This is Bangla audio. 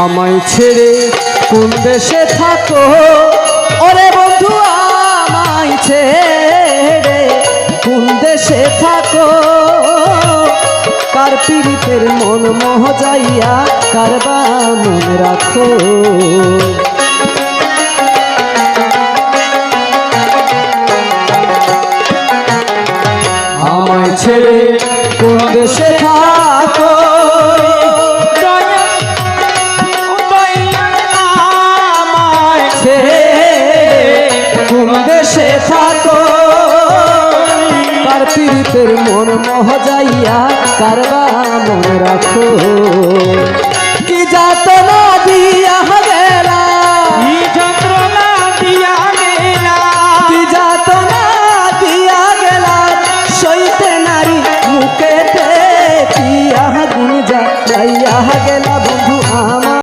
আমায় ছেড়ে কোন দেশে থাকো ওরে বন্ধু আমায় ছেড়ে কোন দেশে থাকো কার পীড়িতের মন মোহ যাইয়া কারবা মন রাখো আমায় ছেড়ে কোন দেশে থাকো আমায় ছেড়ে কোন দেশে থাকো কার পীড়িতের মন মোহ যাইয়া কারবা মন রাখো কি যাতনা